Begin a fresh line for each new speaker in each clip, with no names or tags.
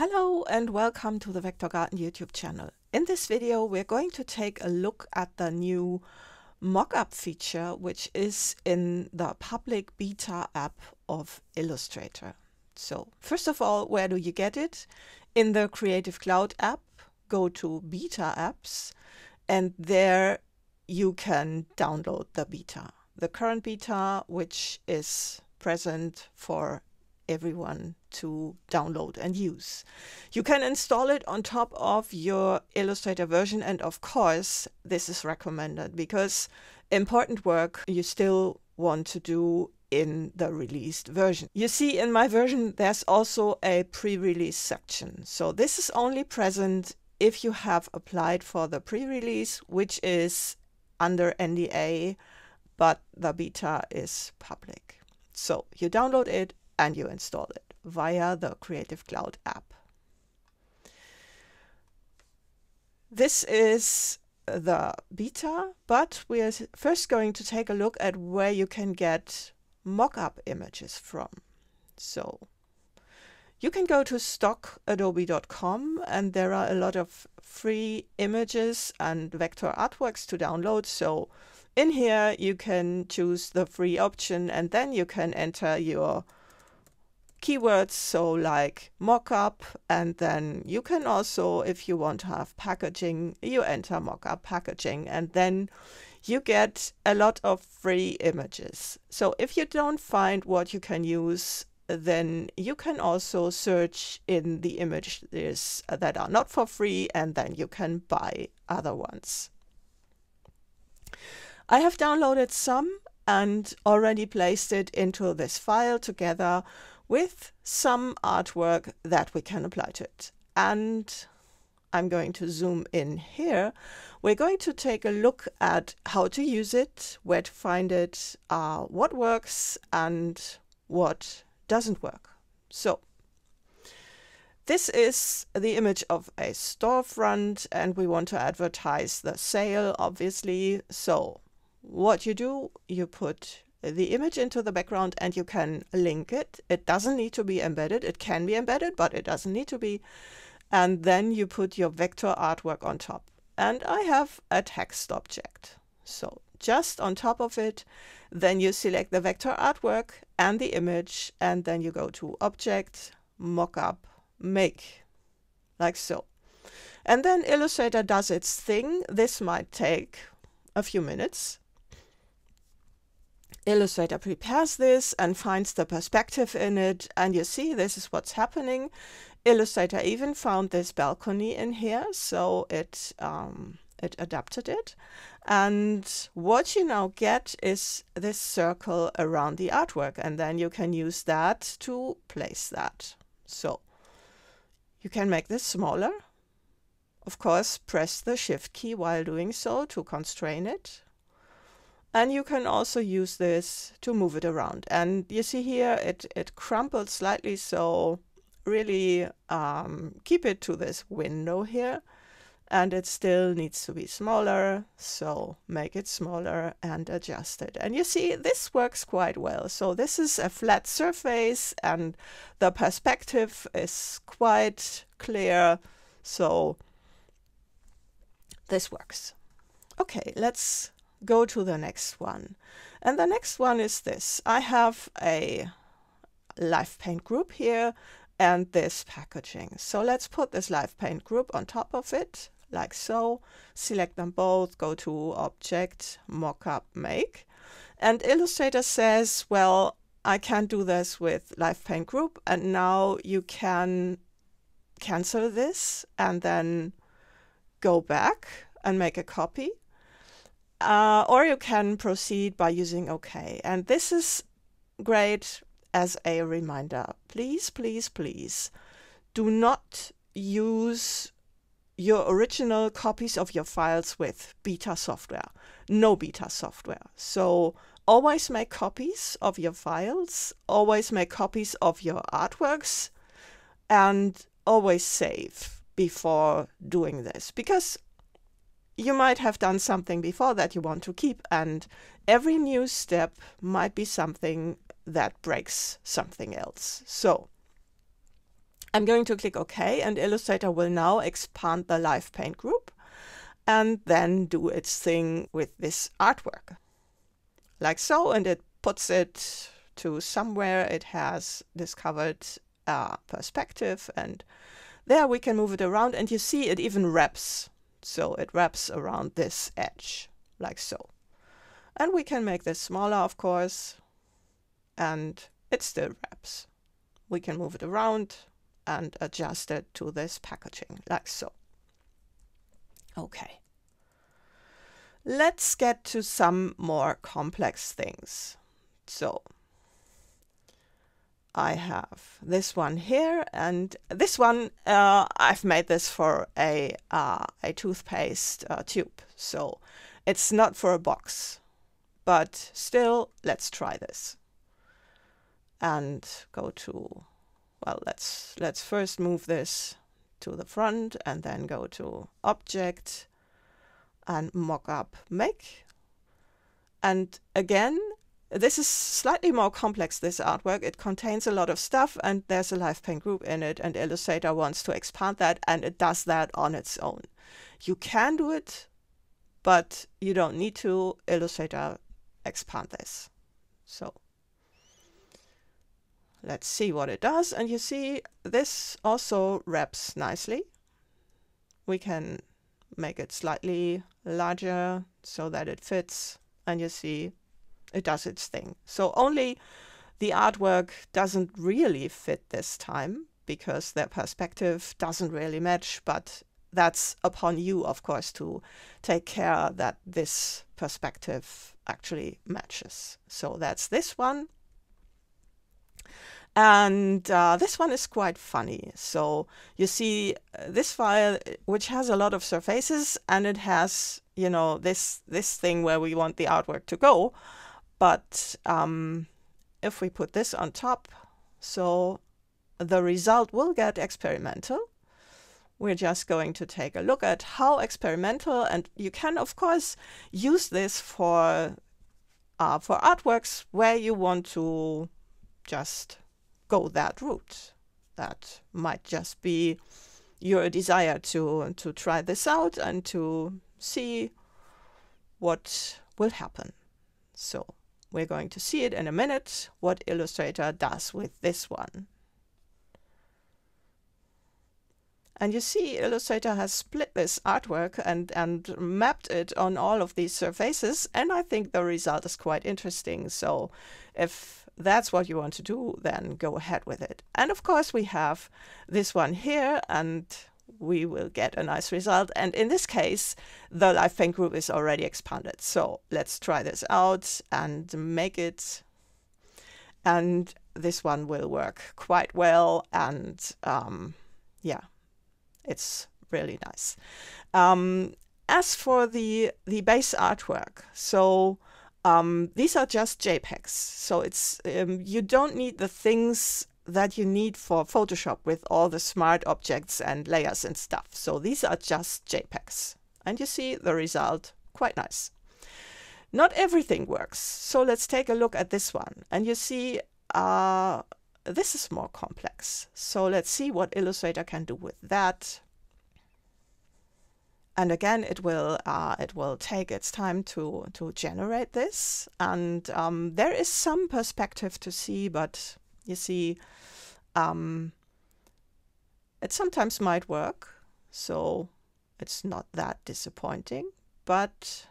Hello and welcome to the Vector Garden YouTube channel. In this video we're going to take a look at the new Mockup feature, which is in the public beta app of Illustrator. So first of all, where do you get it? In the Creative Cloud app, go to Beta Apps, and there you can download the beta. The current beta, which is present for everyone to download and use. You can install it on top of your Illustrator version, and of course this is recommended because important work you still want to do in the released version. You see, in my version there's also a pre-release section, so this is only present if you have applied for the pre-release, which is under NDA, but the beta is public. So you download it and you install it via the Creative Cloud app. This is the beta, but we are first going to take a look at where you can get mockup images from. So you can go to stockadobe.com, and there are a lot of free images and vector artworks to download. So in here you can choose the free option, and then you can enter your keywords, so like mockup, and then you can also, if you want to have packaging, you enter mockup packaging, and then you get a lot of free images. So if you don't find what you can use, then you can also search in the images that are not for free, and then you can buy other ones. I have downloaded some and already placed it into this file together with some artwork that we can apply to it. And I'm going to zoom in here. We're going to take a look at how to use it, where to find it, what works and what doesn't work. So this is the image of a storefront, and we want to advertise the sale, obviously. So what you do, you put the image into the background and you can link it. It doesn't need to be embedded. It can be embedded, but it doesn't need to be. And then you put your vector artwork on top. And I have a text object. So just on top of it, then you select the vector artwork and the image, and then you go to Object, Mockup, Make, like so. And then Illustrator does its thing. This might take a few minutes. Illustrator prepares this and finds the perspective in it, and you see this is what's happening. Illustrator even found this balcony in here, so it adapted it. And what you now get is this circle around the artwork, and then you can use that to place that. So you can make this smaller. Of course, press the Shift key while doing so to constrain it. And you can also use this to move it around. And you see here it crumpled slightly, so really keep it to this window here. And it still needs to be smaller, so make it smaller and adjust it. And you see this works quite well. So this is a flat surface and the perspective is quite clear. So this works. Okay, let's go to the next one. And the next one is this. I have a live paint group here and this packaging. So let's put this live paint group on top of it, like so. Select them both, go to Object, Mockup, Make. And Illustrator says, well, I can't do this with live paint group, and now you can cancel this and then go back and make a copy. Or you can proceed by using OK. And this is great as a reminder. Please, please, please do not use your original copies of your files with beta software. No beta software. So always make copies of your files, always make copies of your artworks, and always save before doing this, because you might have done something before that you want to keep, and every new step might be something that breaks something else. So I'm going to click OK, and Illustrator will now expand the live paint group and then do its thing with this artwork. Like so, and it puts it to somewhere it has discovered perspective, and there we can move it around, and you see it even wraps. So it wraps around this edge, like so. And we can make this smaller, of course, and it still wraps. We can move it around and adjust it to this packaging, like so. Okay. Let's get to some more complex things. So I have this one here, and this one I've made this for a toothpaste tube, so it's not for a box, but still, let's try this. And go to, well, let's first move this to the front, and then go to Object and Mockup Make. And again, this is slightly more complex, this artwork. It contains a lot of stuff, and there's a live paint group in it, and Illustrator wants to expand that, and it does that on its own. You can do it, but you don't need to. Illustrator expand this. So let's see what it does, and you see this also wraps nicely. We can make it slightly larger so that it fits, and you see it does its thing. So only the artwork doesn't really fit this time because their perspective doesn't really match, but that's upon you, of course, to take care that this perspective actually matches. So that's this one. And this one is quite funny. So you see this file, which has a lot of surfaces, and it has, you know, this thing where we want the artwork to go. But if we put this on top, so the result will get experimental. We're just going to take a look at how experimental, and you can, of course, use this for artworks where you want to just go that route. That might just be your desire to try this out and to see what will happen. So we're going to see it in a minute, what Illustrator does with this one. And you see Illustrator has split this artwork and mapped it on all of these surfaces, and I think the result is quite interesting. So if that's what you want to do, then go ahead with it. And of course we have this one here, and we will get a nice result. And in this case, the live paint group is already expanded. So let's try this out and make it. And this one will work quite well. And yeah, it's really nice. As for the base artwork, so these are just JPEGs. So it's you don't need the things that you need for Photoshop with all the smart objects and layers and stuff. So these are just JPEGs. And you see the result, quite nice. Not everything works. So let's take a look at this one. And you see this is more complex. So let's see what Illustrator can do with that. And again, it will take its time to generate this. And there is some perspective to see, but you see, it sometimes might work, so it's not that disappointing. But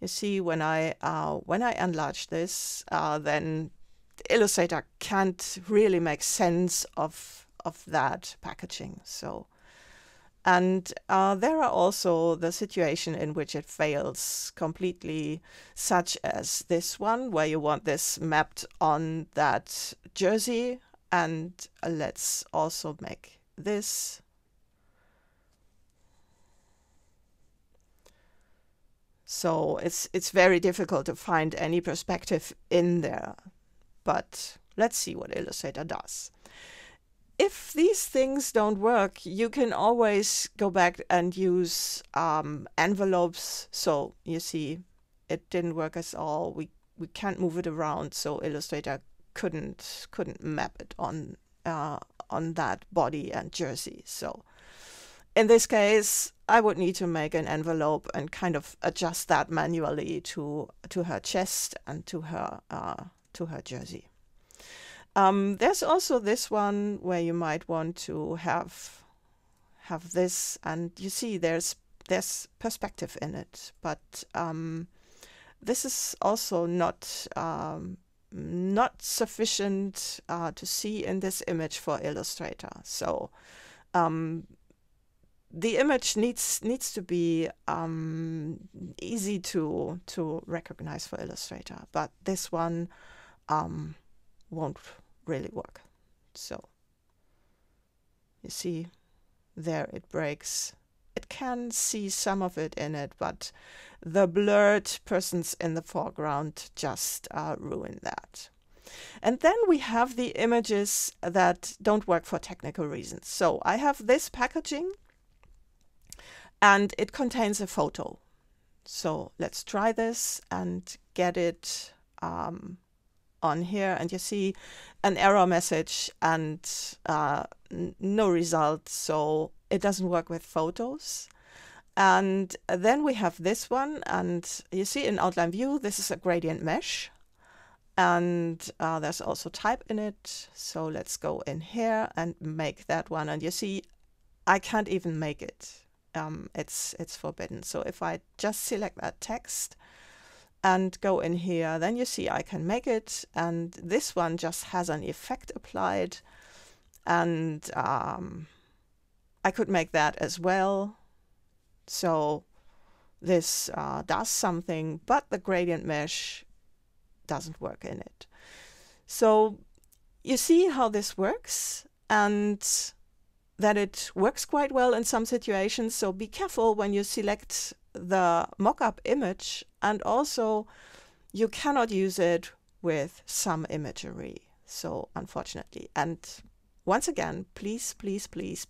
you see, when I enlarge this, then Illustrator can't really make sense of that packaging. So, and there are also the situation in which it fails completely, such as this one, where you want this mapped on that jersey. And let's also make this. So it's very difficult to find any perspective in there. But let's see what Illustrator does. If these things don't work, you can always go back and use envelopes. So you see, it didn't work at all. We can't move it around, so Illustrator couldn't map it on on that body and jersey. So in this case, I would need to make an envelope and kind of adjust that manually to her chest and to her jersey. There's also this one where you might want to have this, and you see there's perspective in it, but this is also not sufficient to see in this image for Illustrator. So the image needs to be easy to recognize for Illustrator, but this one won't really work. So you see there it breaks. It can see some of it in it, but the blurred persons in the foreground just ruin that. And then we have the images that don't work for technical reasons. So I have this packaging and it contains a photo. So let's try this and get it on here, and you see an error message and no result, so it doesn't work with photos. And then we have this one, and you see in outline view this is a gradient mesh, and there's also type in it. So let's go in here and make that one, and you see I can't even make it. It's forbidden. So if I just select that text and go in here, then you see I can make it, and this one just has an effect applied, and I could make that as well. So this does something, but the gradient mesh doesn't work in it. So you see how this works, and that it works quite well in some situations. So be careful when you select the mock-up image, and also you cannot use it with some imagery. So unfortunately, and once again, please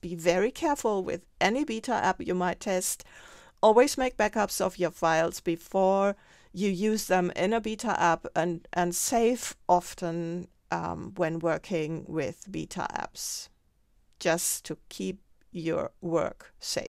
be very careful with any beta app you might test. Always make backups of your files before you use them in a beta app, and save often when working with beta apps, just to keep your work safe.